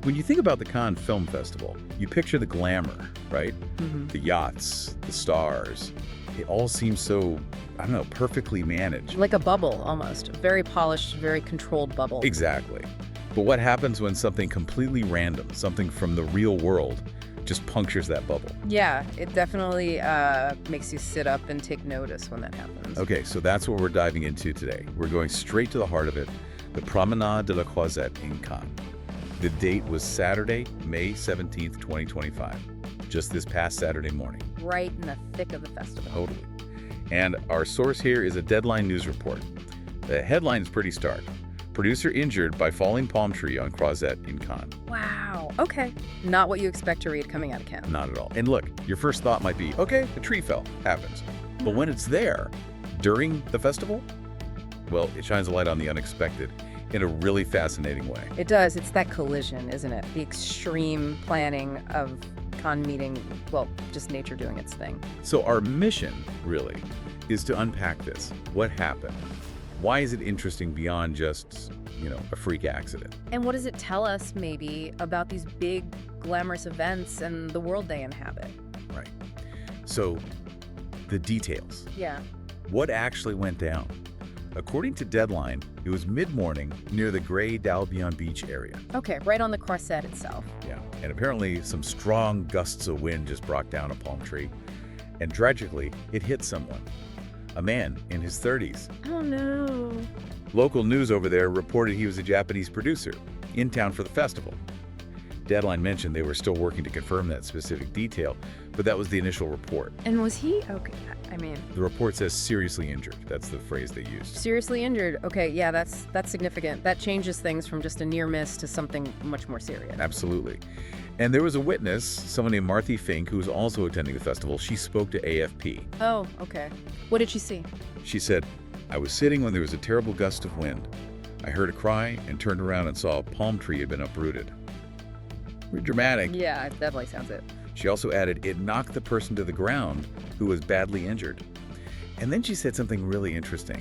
When you think about the Cannes Film Festival, you picture the glamour, right? The yachts, the stars. It all seems so, I don't know, perfectly managed. Like a bubble, almost. Very polished, very controlled bubble. Exactly. But what happens when something completely random, something from the real world, just punctures that bubble? Yeah, it definitely makes you sit up and take notice when that happens. Okay, so that's what we're diving into today. We're going straight to the heart of it, the Promenade de la Croisette in Cannes. The date was Saturday, May 17th, 2025, just this past Saturday morning. Right in the thick of the festival. Totally. And our source here is a Deadline news report. The headline is pretty stark. Producer injured by falling palm tree on Croisette in Cannes. Wow. Okay. Not what you expect to read coming out of Cannes. Not at all. And look, your first thought might be, okay, the tree fell. Happens. But when it's there, during the festival, well, it shines a light on the unexpected in a really fascinating way. It does. It's that collision, isn't it? The extreme planning of Cannes meeting, well, just nature doing its thing. So our mission, really, is to unpack this. What happened? Why is it interesting beyond just, a freak accident? And what does it tell us, maybe, about these big, glamorous events and the world they inhabit? Right. So, the details. Yeah. What actually went down? According to Deadline, it was mid-morning near the Grey d'Albion Beach area. Okay, right on the Croisette itself. Yeah, and apparently some strong gusts of wind just brought down a palm tree. And tragically, it hit someone. A man in his 30s. Oh, no. Local news over there reported he was a Japanese producer in town for the festival. Deadline mentioned they were still working to confirm that specific detail, but that was the initial report. And was he? Okay, The report says seriously injured. That's the phrase they used. seriously injured. Okay, yeah, that's significant. That changes things from just a near miss to something much more serious. Absolutely. And there was a witness, someone named Marthy Fink, who was also attending the festival. She spoke to AFP. Oh, okay. What did she see? She said, "I was sitting when there was a terrible gust of wind. I heard a cry and turned around and saw a palm tree had been uprooted." Pretty dramatic. Yeah, it definitely sounds it. She also added it knocked the person to the ground who was badly injured. And then she said something really interesting.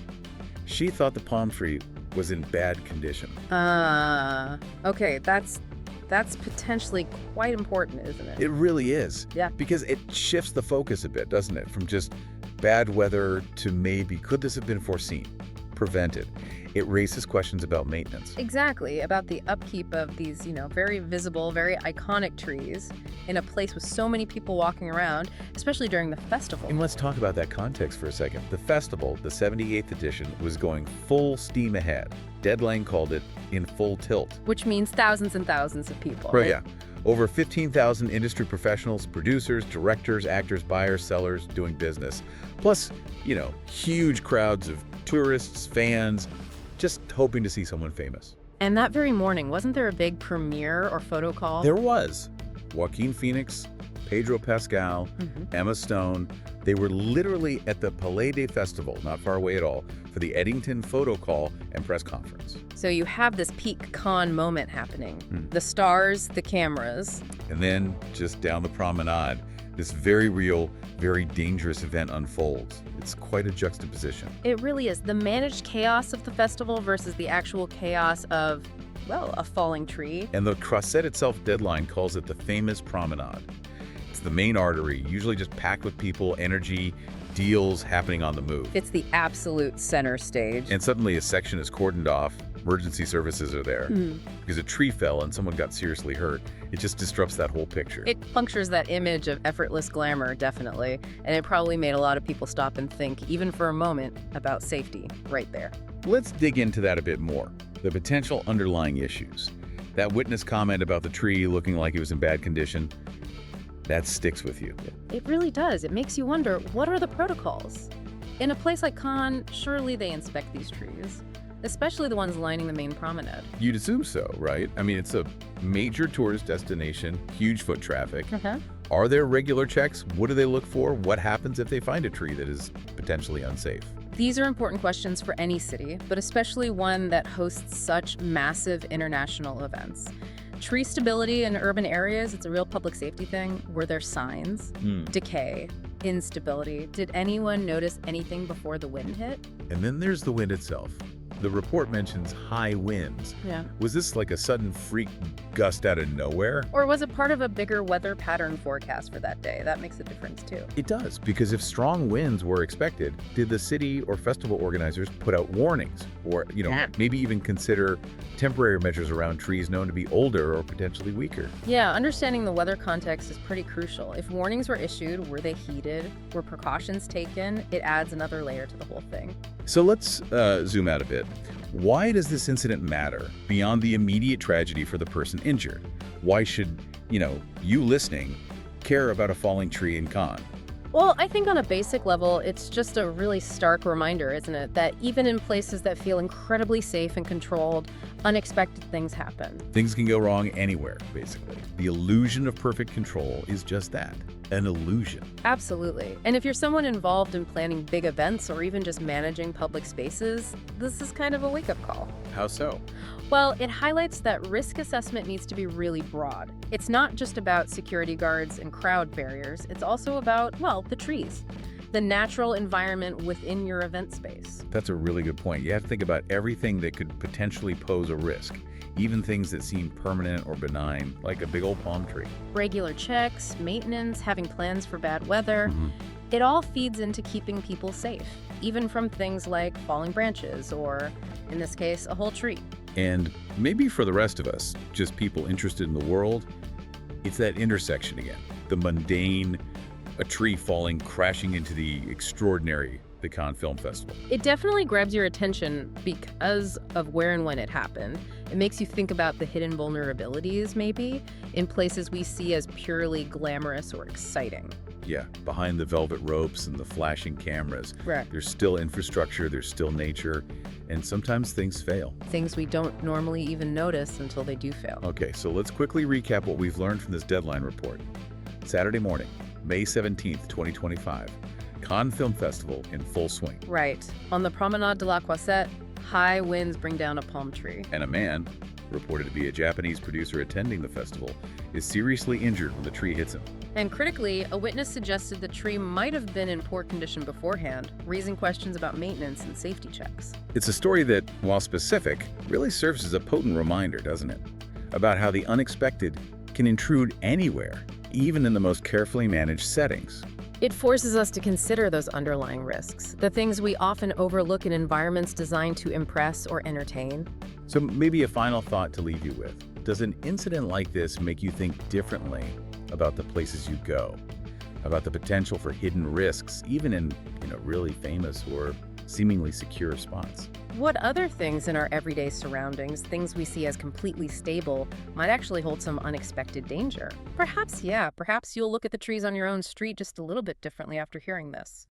She thought the palm tree was in bad condition. Okay, that's potentially quite important, isn't it? It really is. Yeah. Because it shifts the focus a bit, doesn't it? From just bad weather to maybe, could this have been foreseen, prevented? It raises questions about maintenance. Exactly, about the upkeep of these, very visible, very iconic trees in a place with so many people walking around, especially during the festival. And let's talk about that context for a second. The festival, the 78th edition, was going full steam ahead. Deadline called it in full tilt. Which means thousands and thousands of people. Right, yeah. Over 15,000 industry professionals, producers, directors, actors, buyers, sellers doing business. Plus, huge crowds of tourists, fans, just hoping to see someone famous. And that very morning, wasn't there a big premiere or photo call? There was. Joaquin Phoenix, Pedro Pascal, Emma Stone. They were literally at the Palais des Festivals, not far away at all, for the Eddington photo call and press conference. So you have this peak Cannes moment happening. The stars, the cameras. And then, just down the promenade, this very real, very dangerous event unfolds. It's quite a juxtaposition. It really is. The managed chaos of the festival versus the actual chaos of, well, a falling tree. And the Croisette itself, Deadline, calls it the famous promenade. It's the main artery, usually just packed with people, energy, deals happening on the move. It's the absolute center stage. And suddenly a section is cordoned off. Emergency services are there. Because a tree fell and someone got seriously hurt. It just disrupts that whole picture. It punctures that image of effortless glamour, definitely. And it probably made a lot of people stop and think, even for a moment, about safety right there. Let's dig into that a bit more. The potential underlying issues. That witness comment about the tree looking like it was in bad condition, that sticks with you. It really does. It makes you wonder, what are the protocols? In a place like Cannes, surely they inspect these trees, especially the ones lining the main promenade. You'd assume so, right? I mean, it's a major tourist destination, huge foot traffic. Are there regular checks? What do they look for? What happens if they find a tree that is potentially unsafe? These are important questions for any city, but especially one that hosts such massive international events. Tree stability in urban areas, it's a real public safety thing. Were there signs? Decay, instability. Did anyone notice anything before the wind hit? And then there's the wind itself. The report mentions high winds. Yeah. Was this like a sudden freak gust out of nowhere? Or was it part of a bigger weather pattern forecast for that day? That makes a difference too. It does, because if strong winds were expected, did the city or festival organizers put out warnings? Or, maybe even consider temporary measures around trees known to be older or potentially weaker? Yeah, understanding the weather context is pretty crucial. If warnings were issued, were they heeded? Were precautions taken? It adds another layer to the whole thing. So let's zoom out a bit. Why does this incident matter beyond the immediate tragedy for the person injured? Why should, you listening care about a falling tree in Cannes? Well, I think on a basic level, it's just a really stark reminder, isn't it? That even in places that feel incredibly safe and controlled, unexpected things happen. Things can go wrong anywhere, basically. The illusion of perfect control is just that, an illusion. Absolutely. And if you're someone involved in planning big events or even just managing public spaces, this is kind of a wake-up call. How so? Well, it highlights that risk assessment needs to be really broad. It's not just about security guards and crowd barriers. It's also about, the trees, the natural environment within your event space. That's a really good point. You have to think about everything that could potentially pose a risk, even things that seem permanent or benign, like a big old palm tree. Regular checks, maintenance, having plans for bad weather. It all feeds into keeping people safe, even from things like falling branches or, in this case, a whole tree. And maybe for the rest of us, just people interested in the world, it's that intersection again, the mundane, a tree falling crashing into the extraordinary, the Cannes Film Festival. It definitely grabs your attention because of where and when it happened. It makes you think about the hidden vulnerabilities, maybe, in places we see as purely glamorous or exciting. Yeah, behind the velvet ropes and the flashing cameras, Right. There's still infrastructure, there's still nature, and sometimes things fail. Things we don't normally even notice until they do fail. Okay, so let's quickly recap what we've learned from this deadline report. Saturday morning, May 17th, 2025, Cannes Film Festival in full swing. Right. On the Promenade de la Croisette, high winds bring down a palm tree. And a man, reported to be a Japanese producer attending the festival, is seriously injured when the tree hits him. And critically, a witness suggested the tree might have been in poor condition beforehand, raising questions about maintenance and safety checks. It's a story that, while specific, really serves as a potent reminder, doesn't it? About how the unexpected can intrude anywhere, even in the most carefully managed settings. It forces us to consider those underlying risks, the things we often overlook in environments designed to impress or entertain. So maybe a final thought to leave you with. Does an incident like this make you think differently about the places you go? About the potential for hidden risks, even in, really famous or seemingly secure spots? What other things in our everyday surroundings, things we see as completely stable, might actually hold some unexpected danger? Perhaps you'll look at the trees on your own street just a little bit differently after hearing this.